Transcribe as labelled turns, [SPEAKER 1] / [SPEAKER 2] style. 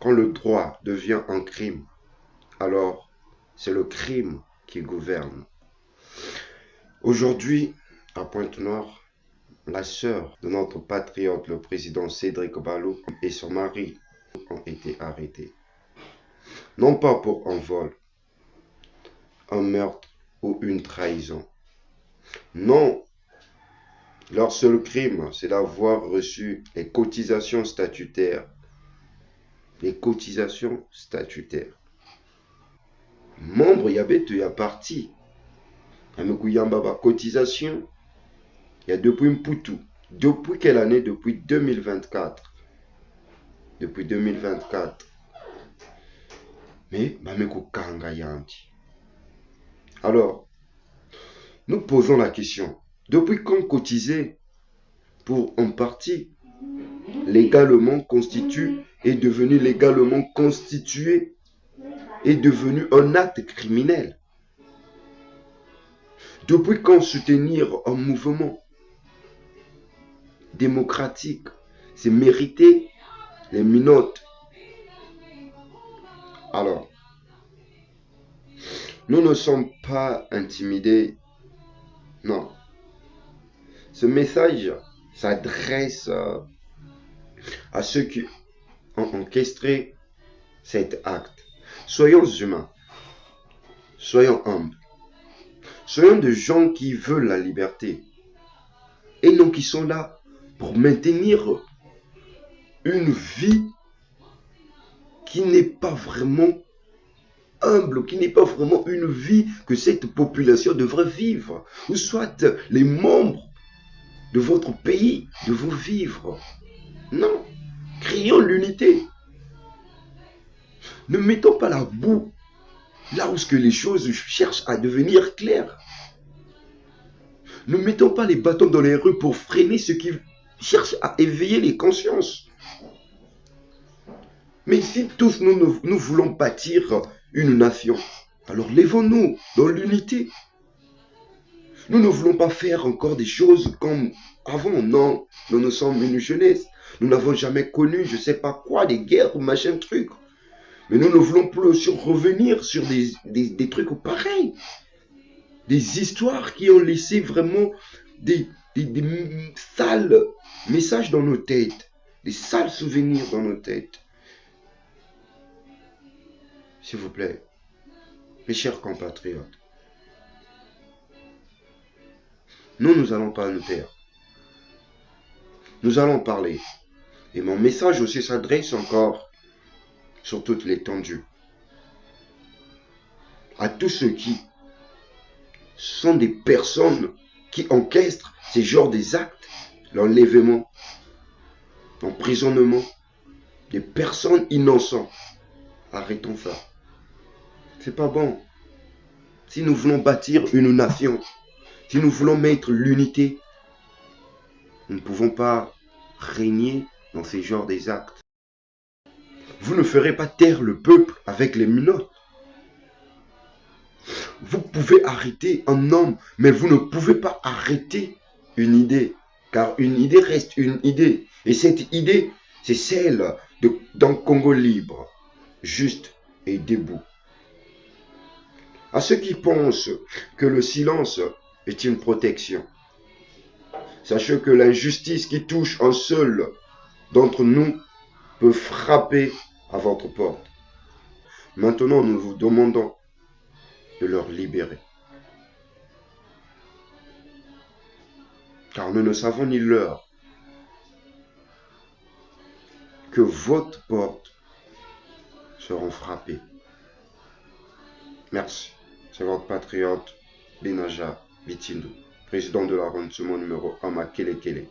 [SPEAKER 1] Quand le droit devient un crime, alors c'est le crime qui gouverne. Aujourd'hui, à Pointe-Noire, la sœur de notre patriote, le président Cédric Ballot, et son mari ont été arrêtés. Non pas pour un vol, un meurtre ou une trahison. Non, leur seul crime, c'est d'avoir reçu les cotisations statutaires. Les cotisations statutaires. Membre yabetu ya parti. Amekuyamba cotisation. Il y a depuis Mputu. Depuis quelle année? Depuis 2024. Depuis 2024. Mais Bameko Kanga Yanti. Alors, nous posons la question. Depuis quand cotiser pour un parti légalement constitué est devenu légalement constitué, est devenu un acte criminel? Depuis quand soutenir un mouvement démocratique, c'est mériter les minottes? Alors, nous ne sommes pas intimidés. Non. Ce message s'adresse à ceux qui ont orchestré cet acte. Soyons humains. Soyons humbles. Soyons des gens qui veulent la liberté. Et non qui sont là pour maintenir une vie qui n'est pas vraiment humble, qui n'est pas vraiment une vie que cette population devrait vivre. Ou soit les membres de votre pays devront vivre. Non. Créons l'unité. Ne mettons pas la boue là où les choses cherchent à devenir claires. Ne mettons pas les bâtons dans les rues pour freiner ceux qui cherchent à éveiller les consciences. Mais si tous nous voulons bâtir une nation, alors lèvons-nous dans l'unité. Nous ne voulons pas faire encore des choses comme avant. Non, nous sommes une jeunesse. Nous n'avons jamais connu, je ne sais pas quoi, des guerres ou machin truc. Mais nous ne voulons plus revenir sur des trucs pareils. Des histoires qui ont laissé vraiment des sales messages dans nos têtes. Des sales souvenirs dans nos têtes. S'il vous plaît, mes chers compatriotes, nous allons pas nous taire. Nous allons parler. Et mon message aussi s'adresse encore sur toute l'étendue à tous ceux qui sont des personnes qui encastrent ces genres des actes, l'enlèvement, l'emprisonnement des personnes innocentes. Arrêtons ça. C'est pas bon. Si nous voulons bâtir une nation, si nous voulons mettre l'unité, nous ne pouvons pas régner dans ces genres des actes. Vous ne ferez pas taire le peuple avec les minottes. Vous pouvez arrêter un homme, mais vous ne pouvez pas arrêter une idée. Car une idée reste une idée. Et cette idée, c'est celle d'un Congo libre, juste et debout. À ceux qui pensent que le silence est une protection, sachez que l'injustice qui touche un seul d'entre nous peut frapper à votre porte. Maintenant, nous vous demandons de leur libérer. Car nous ne savons ni l'heure que votre porte seront frappées. Merci. C'est votre patriote, Binaja Bitindu, président de l'arrondissement numéro 1 à Kelekele.